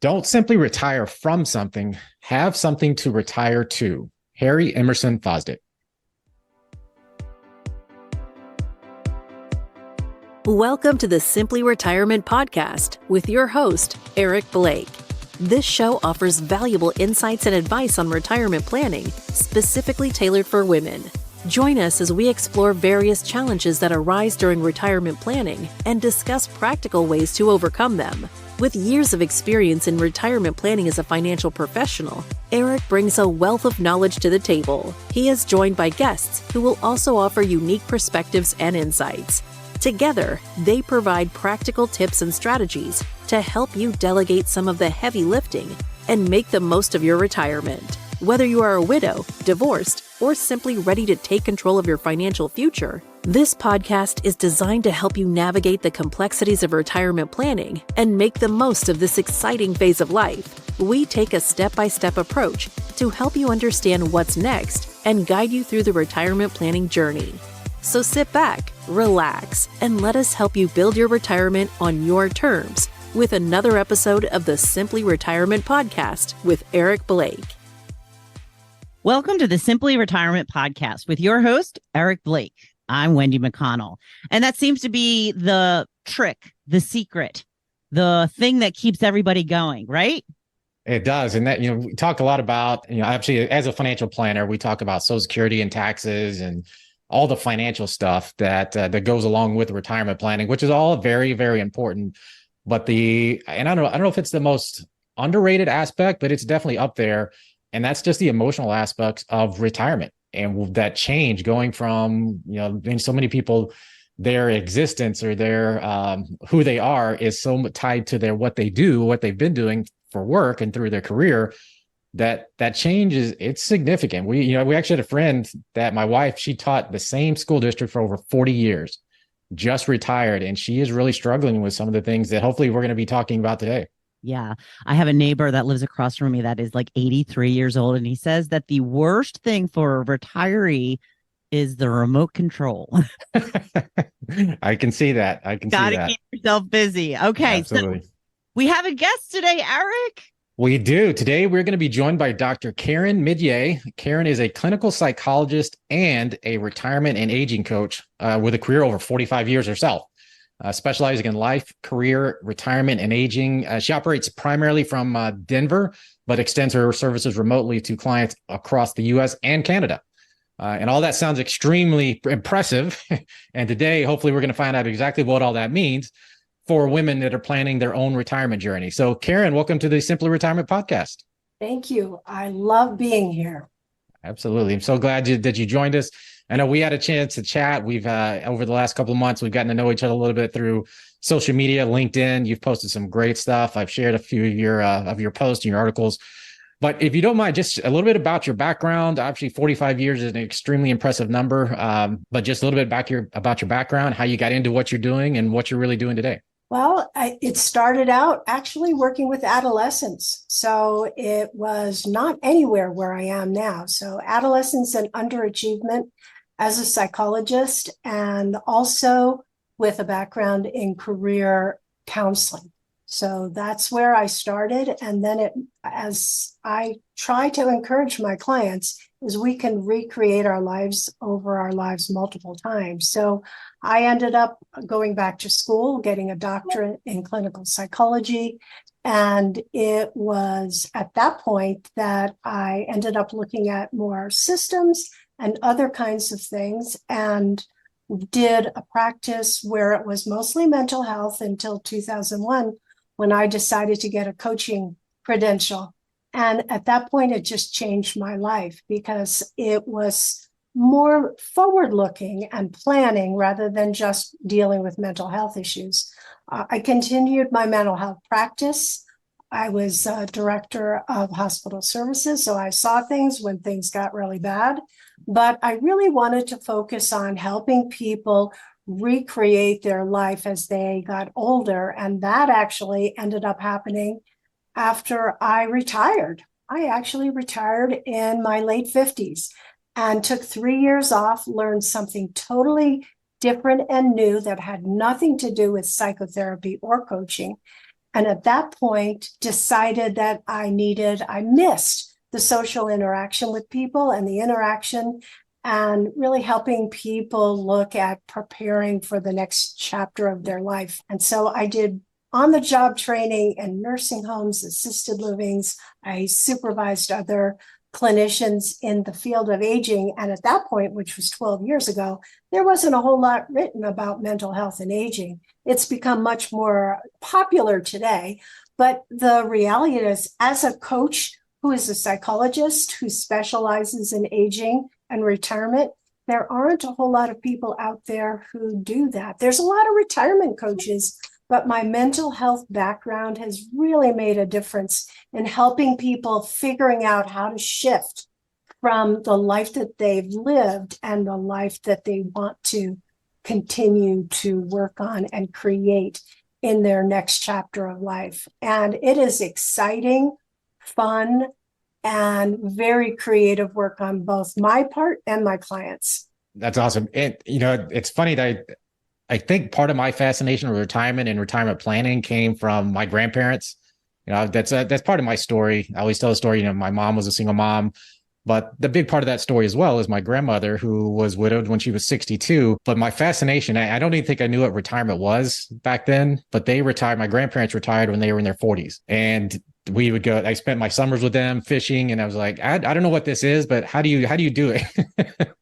Don't simply retire from something, have something to retire to. Harry Emerson Fosdick. Welcome to the Simply Retirement Podcast with your host, Eric Blake. This show offers valuable insights and advice on retirement planning, specifically tailored for women. Join us as we explore various challenges that arise during retirement planning and discuss practical ways to overcome them. With years of experience in retirement planning as a financial professional, Eric brings a wealth of knowledge to the table. He is joined by guests who will also offer unique perspectives and insights. Together, they provide practical tips and strategies to help you delegate some of the heavy lifting and make the most of your retirement. Whether you are a widow, divorced, or simply ready to take control of your financial future, this podcast is designed to help you navigate the complexities of retirement planning and make the most of this exciting phase of life. We take a step-by-step approach to help you understand what's next and guide you through the retirement planning journey. So sit back, relax, and let us help you build your retirement on your terms with another episode of the Simply Retirement Podcast with Eric Blake. Welcome to the Simply Retirement Podcast with your host, Eric Blake. I'm Wendy McConnell. And that seems to be the trick, the secret, the thing that keeps everybody going, right? It does. And that, we talk a lot about, actually, as a financial planner, we talk about Social Security and taxes and all the financial stuff that goes along with retirement planning, which is all very, very important. But I don't know if it's the most underrated aspect, but it's definitely up there. And that's just the emotional aspects of retirement and that change going from, so many people, their existence or their who they are is so tied to what they do, what they've been doing for work and through their career, that change it's significant. We actually had a friend that my wife, she taught the same school district for over 40 years, just retired. And she is really struggling with some of the things that hopefully we're going to be talking about today. Yeah. I have a neighbor that lives across from me that is like 83 years old. And he says that the worst thing for a retiree is the remote control. I can see that. Gotta keep yourself busy. Okay. Absolutely. So we have a guest today, Eric. We do. Today, we're going to be joined by Dr. Karen Midyet. Karen is a clinical psychologist and a retirement and aging coach with a career over 45 years herself. Specializing in life, career, retirement, and aging. She operates primarily from Denver, but extends her services remotely to clients across the U.S. and Canada. And all that sounds extremely impressive. And today, hopefully, we're going to find out exactly what all that means for women that are planning their own retirement journey. So, Karen, welcome to the Simply Retirement Podcast. Thank you. I love being here. Absolutely. I'm so glad that you joined us. I know we had a chance to chat. We've over the last couple of months, we've gotten to know each other a little bit through social media, LinkedIn. You've posted some great stuff. I've shared a few of your posts and your articles. But if you don't mind, just a little bit about your background. Actually, 45 years is an extremely impressive number. But just a little bit about your background, how you got into what you're doing and what you're really doing today. Well, it started out actually working with adolescents. So it was not anywhere where I am now. So adolescents and underachievement as a psychologist, and also with a background in career counseling. So that's where I started. And then as I try to encourage my clients, is we can recreate our lives over our lives multiple times. So I ended up going back to school, getting a doctorate in clinical psychology. And it was at that point that I ended up looking at more systems and other kinds of things, and did a practice where it was mostly mental health until 2001, when I decided to get a coaching credential. And at that point, it just changed my life because it was more forward-looking and planning rather than just dealing with mental health issues. I continued my mental health practice. I was director of hospital services, so I saw things when things got really bad. But I really wanted to focus on helping people recreate their life as they got older. And that actually ended up happening after I retired. I actually retired in my late 50s and took 3 years off, learned something totally different and new that had nothing to do with psychotherapy or coaching, And at that point, decided that I missed the social interaction with people and the interaction and really helping people look at preparing for the next chapter of their life. And so I did on-the-job training in nursing homes, assisted livings. I supervised other clinicians in the field of aging. And at that point, which was 12 years ago, there wasn't a whole lot written about mental health and aging. It's become much more popular today. But the reality is, as a coach who is a psychologist who specializes in aging and retirement, there aren't a whole lot of people out there who do that. There's a lot of retirement coaches, but my mental health background has really made a difference in helping people figuring out how to shift from the life that they've lived and the life that they want to continue to work on and create in their next chapter of life. And it is exciting, fun, and very creative work on both my part and my clients. That's awesome. And, it's funny that I think part of my fascination with retirement and retirement planning came from my grandparents. That's part of my story. I always tell the story, my mom was a single mom, but the big part of that story as well is my grandmother, who was widowed when she was 62. But my fascination, I don't even think I knew what retirement was back then, but they retired. My grandparents retired when they were in their 40s. And we would go, I spent my summers with them fishing. And I was like, I don't know what this is, but how do you do it?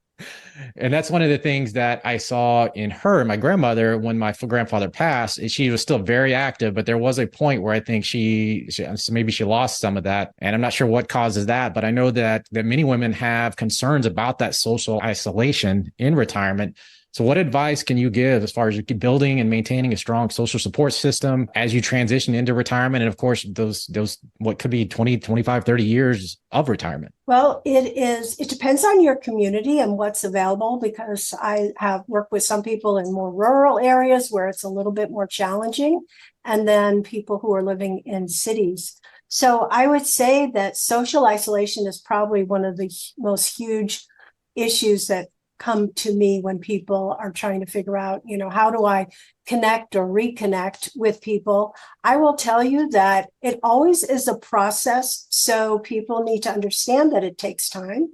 And that's one of the things that I saw in her, my grandmother, when my grandfather passed. She was still very active, but there was a point where I think she maybe she lost some of that. And I'm not sure what causes that, but I know that many women have concerns about that social isolation in retirement. So what advice can you give as far as building and maintaining a strong social support system as you transition into retirement? And of course, those what could be 20, 25, 30 years of retirement? Well, it depends on your community and what's available, because I have worked with some people in more rural areas where it's a little bit more challenging, and then people who are living in cities. So I would say that social isolation is probably one of the most huge issues that come to me when people are trying to figure out, how do I connect or reconnect with people? I will tell you that it always is a process. So people need to understand that it takes time.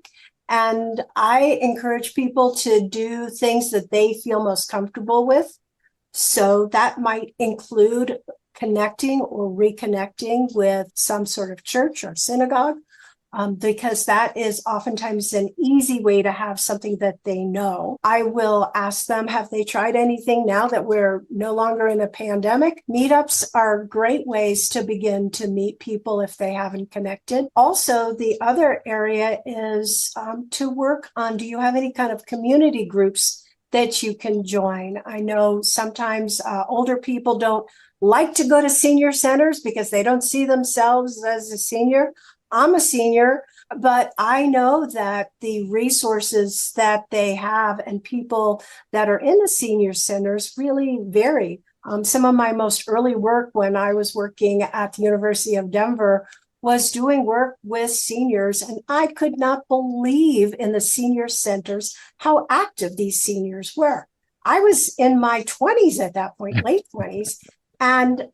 And I encourage people to do things that they feel most comfortable with. So that might include connecting or reconnecting with some sort of church or synagogue. Because that is oftentimes an easy way to have something that they know. I will ask them, have they tried anything now that we're no longer in a pandemic? Meetups are great ways to begin to meet people if they haven't connected. Also, the other area is to work on, do you have any kind of community groups that you can join? I know sometimes older people don't like to go to senior centers because they don't see themselves as a senior. I'm a senior, but I know that the resources that they have and people that are in the senior centers really vary. Some of my most early work when I was working at the University of Denver was doing work with seniors, and I could not believe in the senior centers how active these seniors were. I was in my 20s at that point, late 20s, and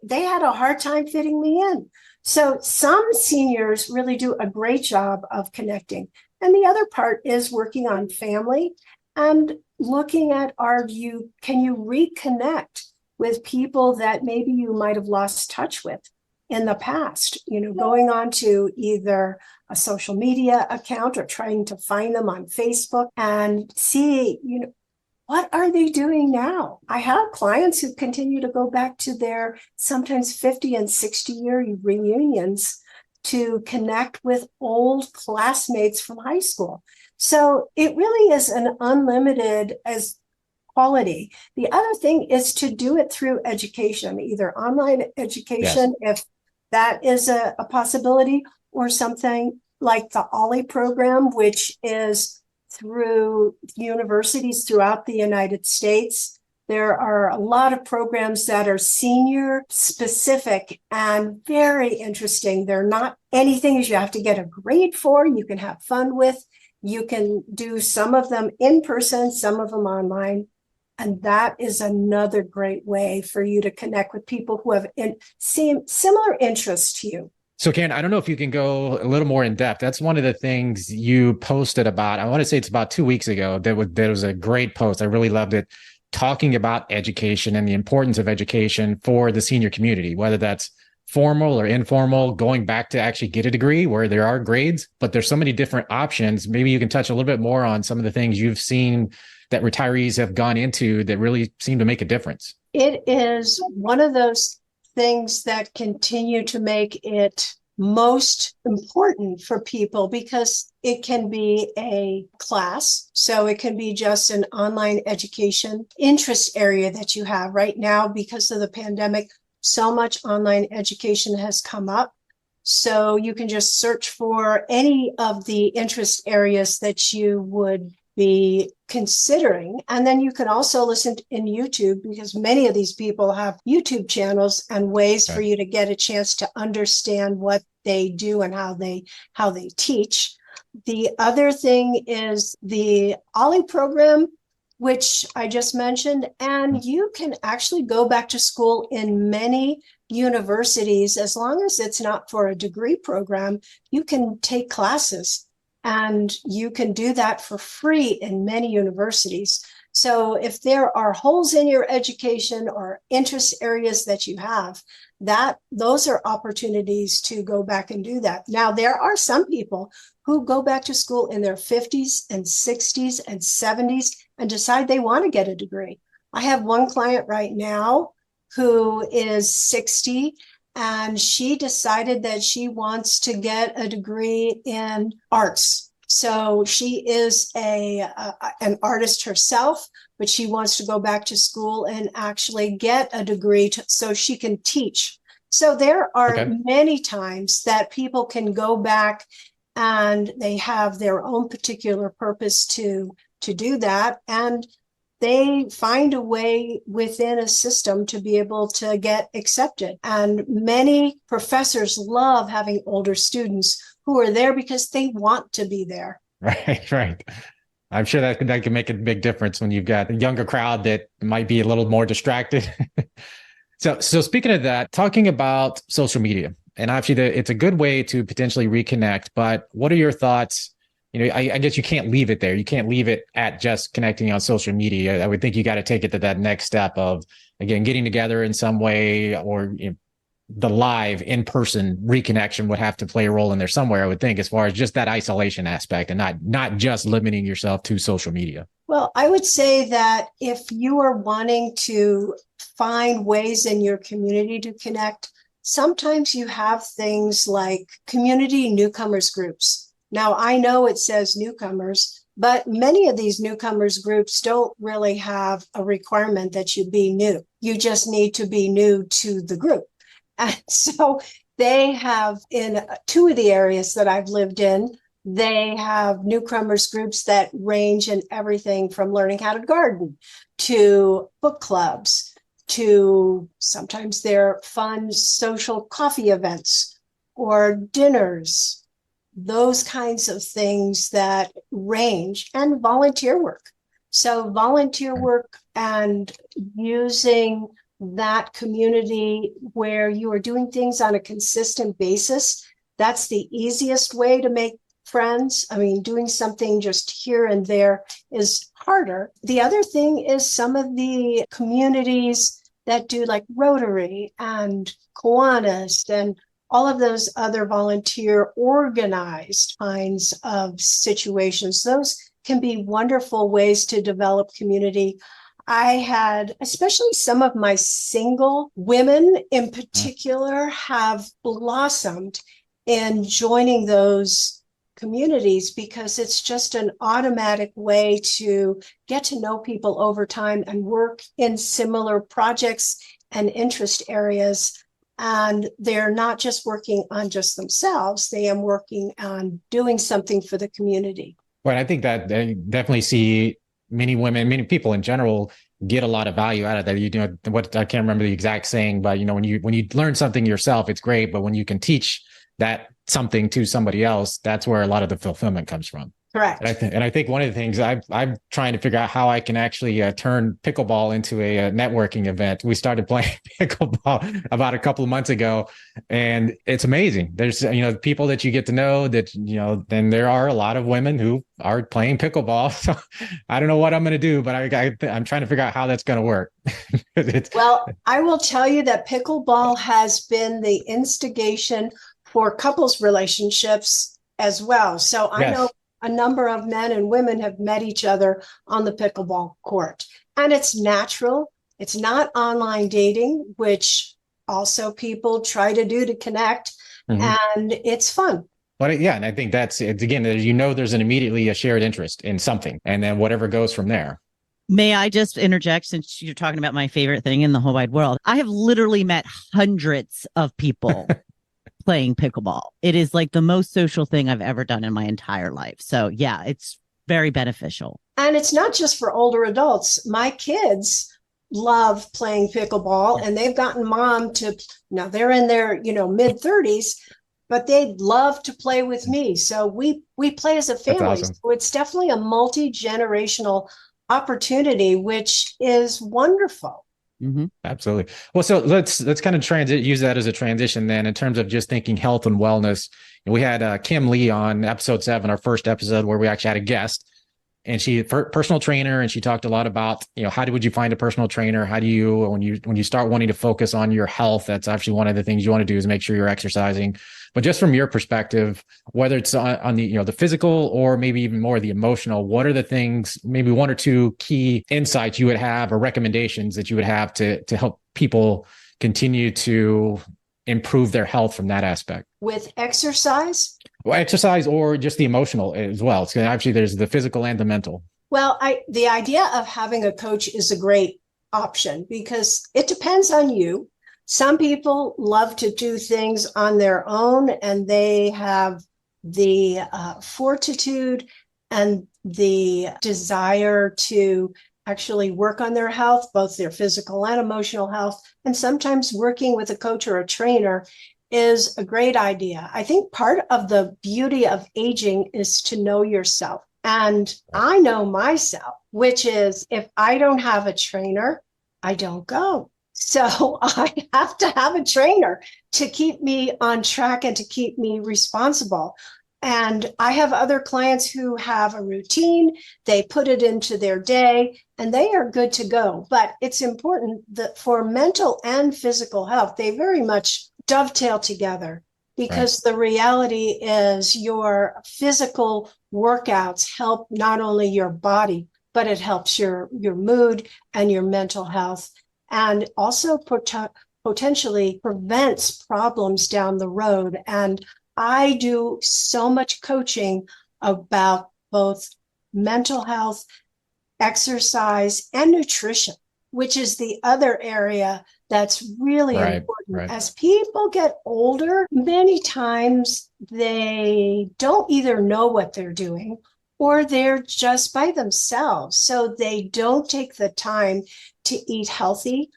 they had a hard time fitting me in. So some seniors really do a great job of connecting. And the other part is working on family and looking at can you reconnect with people that maybe you might have lost touch with in the past, going on to either a social media account or trying to find them on Facebook and see, what are they doing now? I have clients who continue to go back to their sometimes 50 and 60-year reunions to connect with old classmates from high school. So it really is an unlimited as quality. The other thing is to do it through education, either online education, if that is a possibility, or something like the OLLI program, which is through universities throughout the United States. There are a lot of programs that are senior specific and very interesting. They're not anything you have to get a grade for. You can have fun with. You can do some of them in person, some of them online. And that is another great way for you to connect with people who have similar interests to you. So Karen, I don't know if you can go a little more in depth. That's one of the things you posted about. I want to say it's about 2 weeks ago. There was a great post. I really loved it, talking about education and the importance of education for the senior community, whether that's formal or informal, going back to actually get a degree where there are grades, but there's so many different options. Maybe you can touch a little bit more on some of the things you've seen that retirees have gone into that really seem to make a difference. It is one of those things that continue to make it most important for people, because it can be a class. So it can be just an online education interest area that you have right now. Because of the pandemic, so much online education has come up. So you can just search for any of the interest areas that you would be considering. And then you can also listen in YouTube, because many of these people have YouTube channels and ways for you to get a chance to understand what they do and how they teach. The other thing is the OLLI program, which I just mentioned, and you can actually go back to school in many universities. As long as it's not for a degree program, you can take classes. And you can do that for free in many universities. So if there are holes in your education or interest areas that you have, those are opportunities to go back and do that. Now, there are some people who go back to school in their 50s and 60s and 70s and decide they want to get a degree. I have one client right now who is 60, and she decided that she wants to get a degree in arts. So she is an artist herself, but she wants to go back to school and actually get a degree so she can teach. So there are many times that people can go back and they have their own particular purpose to do that. And they find a way within a system to be able to get accepted. And many professors love having older students who are there because they want to be there. Right. I'm sure that can make a big difference when you've got a younger crowd that might be a little more distracted. So speaking of that, talking about social media, and actually it's a good way to potentially reconnect, but what are your thoughts? I guess you can't leave it there. You can't leave it at just connecting on social media. I would think you got to take it to that next step of, again, getting together in some way, or the live in-person reconnection would have to play a role in there somewhere, I would think, as far as just that isolation aspect and not just limiting yourself to social media. Well, I would say that if you are wanting to find ways in your community to connect, sometimes you have things like community newcomers groups. Now, I know it says newcomers, but many of these newcomers groups don't really have a requirement that you be new. You just need to be new to the group. And so they have, in 2 of the areas that I've lived in, they have newcomers groups that range in everything from learning how to garden to book clubs to sometimes they're fun social coffee events or dinners. Those kinds of things that range, and volunteer work. So volunteer work and using that community where you are doing things on a consistent basis, that's the easiest way to make friends. I mean, doing something just here and there is harder. The other thing is some of the communities that do like Rotary and Kiwanis and all of those other volunteer organized kinds of situations. Those can be wonderful ways to develop community. I had, especially some of my single women in particular, have blossomed in joining those communities because it's just an automatic way to get to know people over time and work in similar projects and interest areas. And they're not just working on just themselves, they are working on doing something for the community. Well, I think that I definitely see many women, many people in general get a lot of value out of that. What I can't remember the exact saying, but when you learn something yourself, it's great. But when you can teach that something to somebody else, that's where a lot of the fulfillment comes from. Correct. And I think one of the things I'm trying to figure out how I can actually turn pickleball into a networking event. We started playing pickleball about a couple of months ago, and it's amazing. There's, people that you get to know that, then there are a lot of women who are playing pickleball. So I don't know what I'm going to do, but I'm trying to figure out how that's going to work. Well, I will tell you that pickleball has been the instigation for couples relationships as well. So I know a number of men and women have met each other on the pickleball court, and it's natural. It's not online dating, which also people try to do to connect, and it's fun. But and I think it's again, there's immediately a shared interest in something, and then whatever goes from there. May I just interject, since you're talking about my favorite thing in the whole wide world? I have literally met hundreds of people playing pickleball. It is like the most social thing I've ever done in my entire life. So yeah, it's very beneficial. And it's not just for older adults. My kids love playing pickleball, and they've gotten mom to, now they're in their, mid 30s, but they'd love to play with me. So we play as a family. That's awesome. So it's definitely a multi-generational opportunity, which is wonderful. Mm-hmm. Absolutely. Well, so let's kind of use that as a transition then, in terms of just thinking health and wellness. And we had Kim Lee on episode 7, our first episode, where we actually had a guest, and she personal trainer, and she talked a lot about, would you find a personal trainer? How do you, when you start wanting to focus on your health, that's actually one of the things you want to do is make sure you're exercising. But just from your perspective, whether it's on the, the physical or maybe even more the emotional, what are the things, maybe 1 or 2 key insights you would have or recommendations that you would have to help people continue to improve their health from that aspect? With exercise? Well, exercise or just the emotional as well. So actually there's the physical and the mental. Well, the idea of having a coach is a great option because it depends on you. Some people love to do things on their own, and they have the fortitude and the desire to actually work on their health, both their physical and emotional health. And sometimes working with a coach or a trainer is a great idea. I think part of the beauty of aging is to know yourself. And I know myself, which is if I don't have a trainer, I don't go. So I have to have a trainer to keep me on track and to keep me responsible. And I have other clients who have a routine, they put it into their day, and they are good to go. But it's important that for mental and physical health, they very much dovetail together, because the reality is your physical workouts help not only your body, but it helps your mood and your mental health, and also potentially prevents problems down the road. And I do so much coaching about both mental health, exercise, and nutrition, which is the other area that's really important. As people get older, many times they don't either know what they're doing or they're just by themselves. So they don't take the time to eat healthy,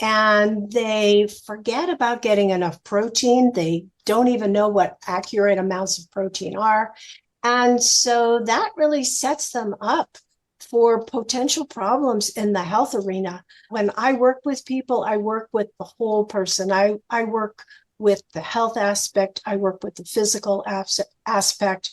and they forget about getting enough protein. They don't even know what accurate amounts of protein are. And so that really sets them up for potential problems in the health arena. When I work with people, I work with the whole person. I work with the health aspect. I work with the physical aspect.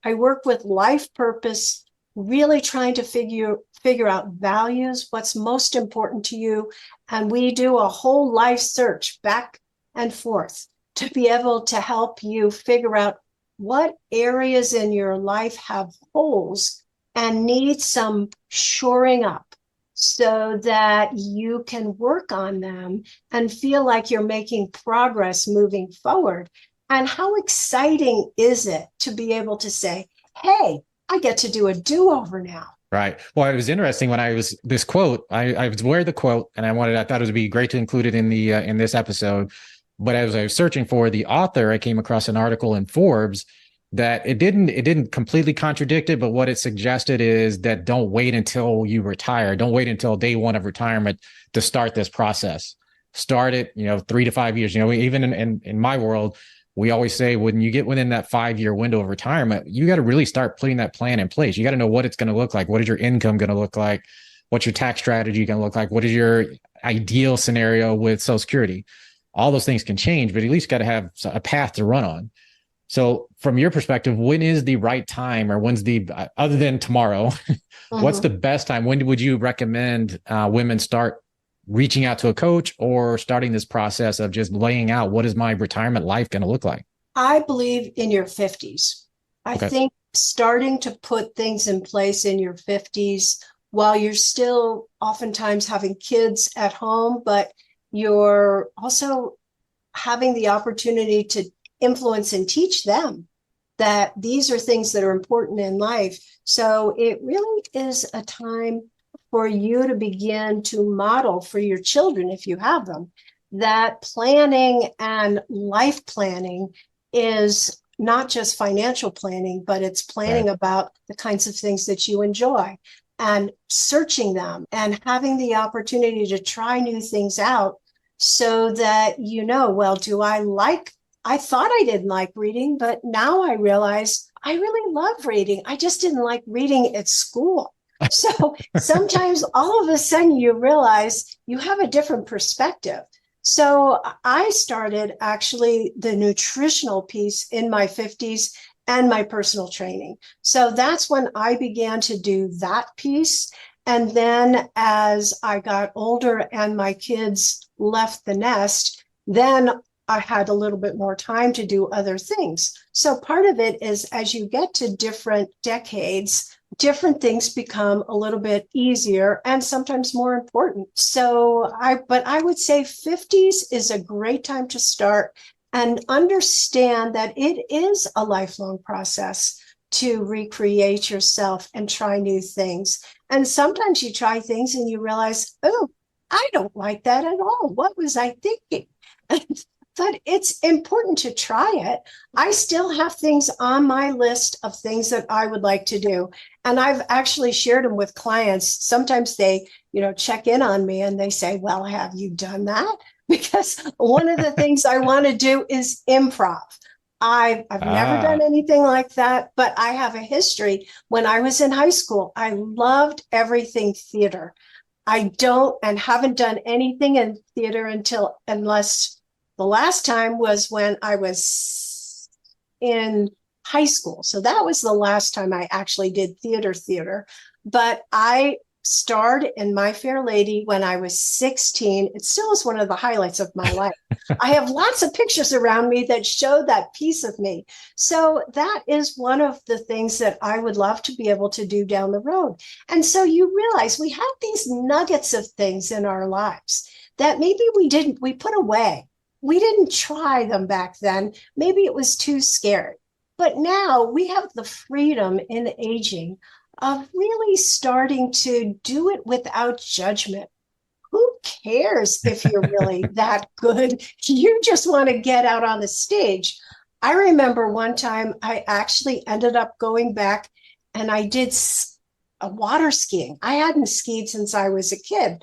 I work with life purpose, really trying to figure out values, what's most important to you. And we do a whole life search back and forth to be able to help you figure out what areas in your life have holes and need some shoring up so that you can work on them and feel like you're making progress moving forward. And how exciting is it to be able to say, hey, I get to do a do-over now. Right. Well, it was interesting when I was this quote, I was aware of the quote, and I thought it would be great to include it in the in this episode. But as I was searching for the author, I came across an article in Forbes that it didn't completely contradict it, but what it suggested is that don't wait until you retire. Don't wait until day one of retirement to start this process. start it, 3 to 5 years. Even in my world, we always say when you get within that 5-year window of retirement, you got to really start putting that plan in place. You got to know what it's going to look like. What is your income going to look like? What's your tax strategy going to look like? What is your ideal scenario with Social Security? All those things can change, but at least got to have a path to run on. So from your perspective, when is the right time, or when's other than tomorrow, what's the best time? When would you recommend women start reaching out to a coach or starting this process of just laying out what is my retirement life going to look like? I believe in your 50s. I think starting to put things in place in your 50s while you're still oftentimes having kids at home, but you're also having the opportunity to influence and teach them that these are things that are important in life. So it really is a time for you to begin to model for your children, if you have them, that planning and life planning is not just financial planning, but it's planning about the kinds of things that you enjoy and searching them and having the opportunity to try new things out so that, well, I thought I didn't like reading, but now I realize I really love reading. I just didn't like reading at school. So sometimes all of a sudden you realize you have a different perspective. So I started actually the nutritional piece in my 50s and my personal training. So that's when I began to do that piece. And then as I got older and my kids left the nest, then I had a little bit more time to do other things. So part of it is as you get to different decades, different things become a little bit easier and sometimes more important. But I would say 50s is a great time to start and understand that it is a lifelong process to recreate yourself and try new things. And sometimes you try things and you realize, oh, I don't like that at all. What was I thinking? But it's important to try it. I still have things on my list of things that I would like to do. And I've actually shared them with clients. Sometimes they, check in on me and they say, well, have you done that? Because one of the things I want to do is improv. I've never done anything like that, but I have a history. When I was in high school, I loved everything theater. I don't and haven't done anything in theater unless the last time was when I was in high school. So that was the last time I actually did theater. But I starred in My Fair Lady when I was 16. It still is one of the highlights of my life. I have lots of pictures around me that show that piece of me. So that is one of the things that I would love to be able to do down the road. And so you realize we have these nuggets of things in our lives that maybe we put away. We didn't try them back then. Maybe it was too scary. But now we have the freedom in aging of really starting to do it without judgment. Who cares if you're really that good? You just want to get out on the stage. I remember one time I actually ended up going back and I did water skiing. I hadn't skied since I was a kid.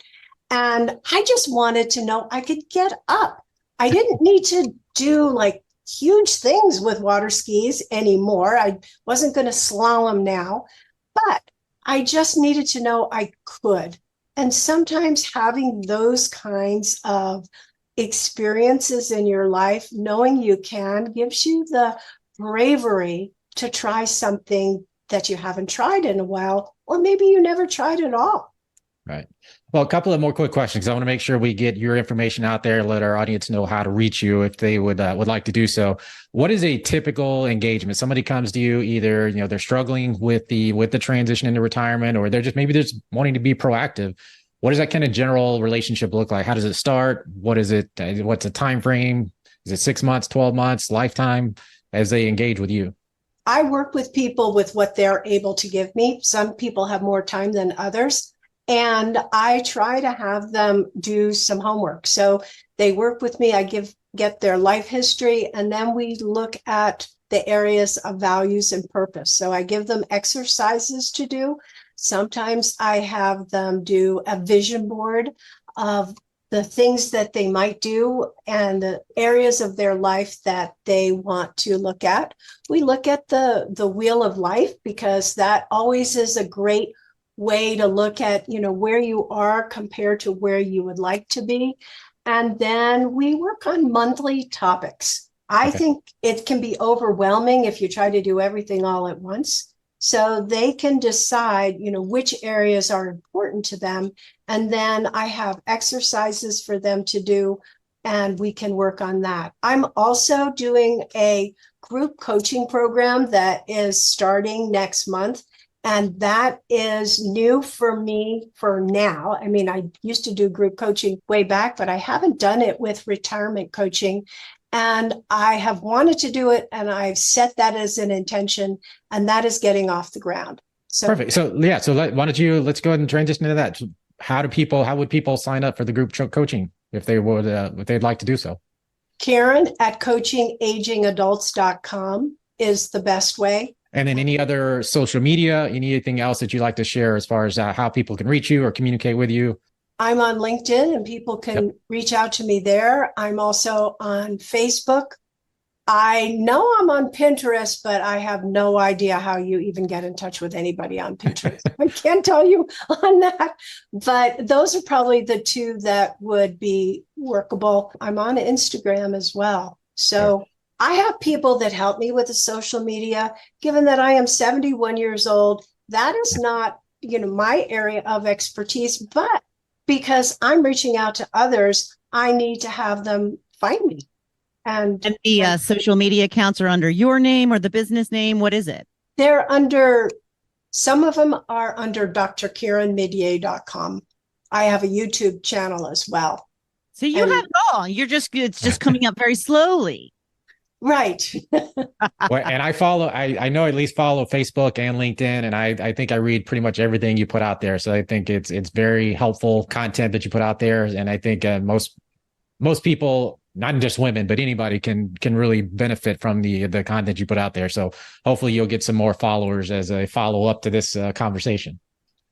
And I just wanted to know I could get up. I didn't need to do like huge things with water skis anymore. I wasn't going to slalom now, but I just needed to know I could. And sometimes having those kinds of experiences in your life, knowing you can, gives you the bravery to try something that you haven't tried in a while, or maybe you never tried at all. Right. Well, a couple of more quick questions. I want to make sure we get your information out there, let our audience know how to reach you if they would like to do so. What is a typical engagement? Somebody comes to you, either, they're struggling with the transition into retirement, or they're just wanting to be proactive. What does that kind of general relationship look like? How does it start? What is it? What's the time frame? Is it 6 months, 12 months, lifetime as they engage with you? I work with people with what they're able to give me. Some people have more time than others. And I try to have them do some homework. So they work with me. I get their life history, and then we look at the areas of values and purpose. So I give them exercises to do. Sometimes I have them do a vision board of the things that they might do and the areas of their life that they want to look at. We look at the wheel of life, because that always is a great way to look at, where you are compared to where you would like to be. And then we work on monthly topics. I think it can be overwhelming if you try to do everything all at once. So they can decide, which areas are important to them. And then I have exercises for them to do, and we can work on that. I'm also doing a group coaching program that is starting next month. And that is new for me for now. I mean, I used to do group coaching way back, but I haven't done it with retirement coaching. And I have wanted to do it, and I've set that as an intention, and that is getting off the ground. So perfect. So why don't you, let's go ahead and transition into that. How would people sign up for the group coaching if they'd like to do so? Karen at coachingagingadults.com is the best way. And then any other social media, anything else that you'd like to share as far as how people can reach you or communicate with you? I'm on LinkedIn, and people can reach out to me there. I'm also on Facebook. I know I'm on Pinterest, but I have no idea how you even get in touch with anybody on Pinterest. I can't tell you on that, but those are probably the two that would be workable. I'm on Instagram as well. So I have people that help me with the social media. Given that I am 71 years old, that is not, my area of expertise, but because I'm reaching out to others, I need to have them find me. And the social media accounts are under your name or the business name. What is it? They're under, some of them are under drkarenmidyet.com. I have a YouTube channel as well. So you have it all. It's just coming up very slowly. Right. Well, and I know at least follow Facebook and LinkedIn, and I think I read pretty much everything you put out there. So I think it's very helpful content that you put out there. And I think most people, not just women, but anybody can really benefit from the content you put out there. So hopefully you'll get some more followers as a follow up to this conversation.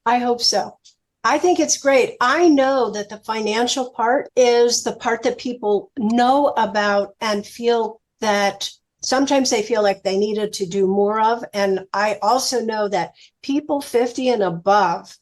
I hope so. I think it's great. I know that the financial part is the part that people know about and feel that sometimes they feel like they needed to do more of. And I also know that people 50 and above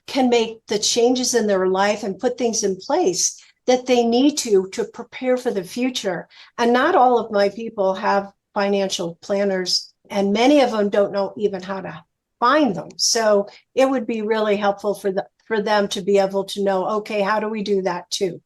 can make the changes in their life and put things in place that they need to prepare for the future. And not all of my people have financial planners, and many of them don't know even how to find them. So it would be really helpful for them to be able to know, okay, how do we do that too?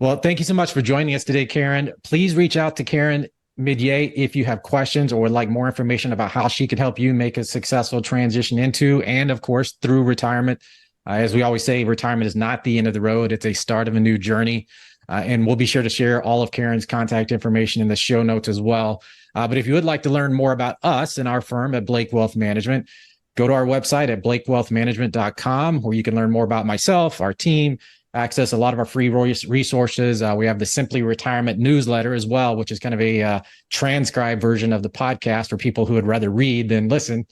Well, thank you so much for joining us today, Karen. Please reach out to Karen Midyet if you have questions or would like more information about how she could help you make a successful transition into and, of course, through retirement. As we always say, retirement is not the end of the road. It's a start of a new journey. And we'll be sure to share all of Karen's contact information in the show notes as well. But if you would like to learn more about us and our firm at Blake Wealth Management, go to our website at blakewealthmanagement.com, where you can learn more about myself, our team, access a lot of our free resources. We have the Simply Retirement newsletter as well, which is kind of a transcribed version of the podcast for people who would rather read than listen.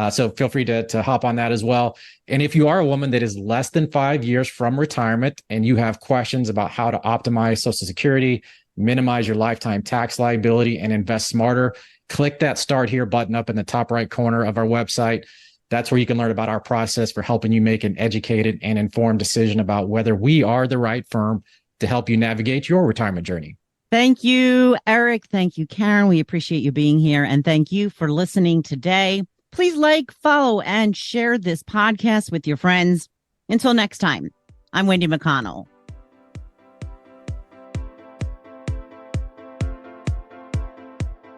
So feel free to hop on that as well. And if you are a woman that is less than 5 years from retirement and you have questions about how to optimize Social Security, minimize your lifetime tax liability, and invest smarter, click that Start Here button up in the top right corner of our website. That's where you can learn about our process for helping you make an educated and informed decision about whether we are the right firm to help you navigate your retirement journey. Thank you, Eric. Thank you, Karen. We appreciate you being here. And thank you for listening today. Please like, follow, and share this podcast with your friends. Until next time, I'm Wendy McConnell.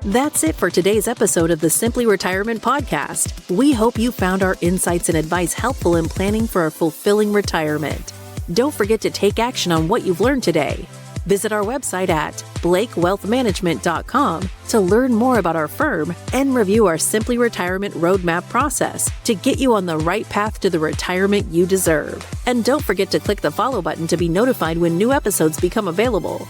That's it for today's episode of the Simply Retirement Podcast. We hope you found our insights and advice helpful in planning for a fulfilling retirement. Don't forget to take action on what you've learned today. Visit our website at blakewealthmanagement.com to learn more about our firm and review our Simply Retirement Roadmap process to get you on the right path to the retirement you deserve. And don't forget to click the follow button to be notified when new episodes become available.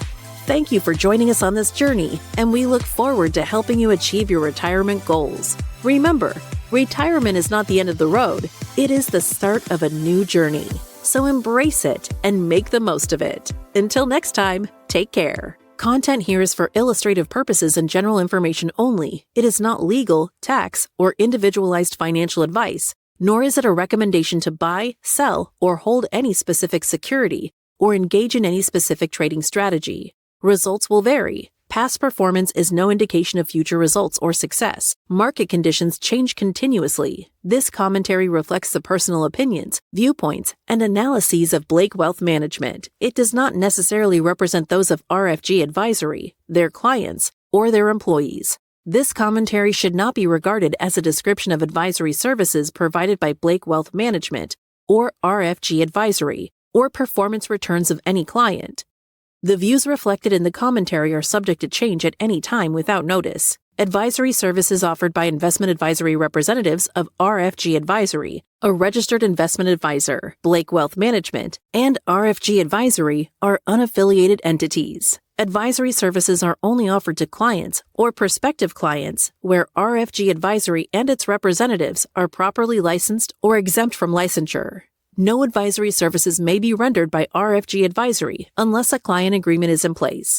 Thank you for joining us on this journey, and we look forward to helping you achieve your retirement goals. Remember, retirement is not the end of the road. It is the start of a new journey. So embrace it and make the most of it. Until next time, take care. Content here is for illustrative purposes and general information only. It is not legal, tax, or individualized financial advice, nor is it a recommendation to buy, sell, or hold any specific security, or engage in any specific trading strategy. Results will vary. Past performance is no indication of future results or success. Market conditions change continuously. This commentary reflects the personal opinions, viewpoints, and analyses of Blake Wealth Management. It does not necessarily represent those of RFG Advisory, their clients, or their employees. This commentary should not be regarded as a description of advisory services provided by Blake Wealth Management or RFG Advisory, or performance returns of any client. The views reflected in the commentary are subject to change at any time without notice. Advisory services offered by investment advisory representatives of RFG Advisory, a registered investment advisor, Blake Wealth Management, and RFG Advisory are unaffiliated entities. Advisory services are only offered to clients or prospective clients where RFG Advisory and its representatives are properly licensed or exempt from licensure. No advisory services may be rendered by RFG Advisory unless a client agreement is in place.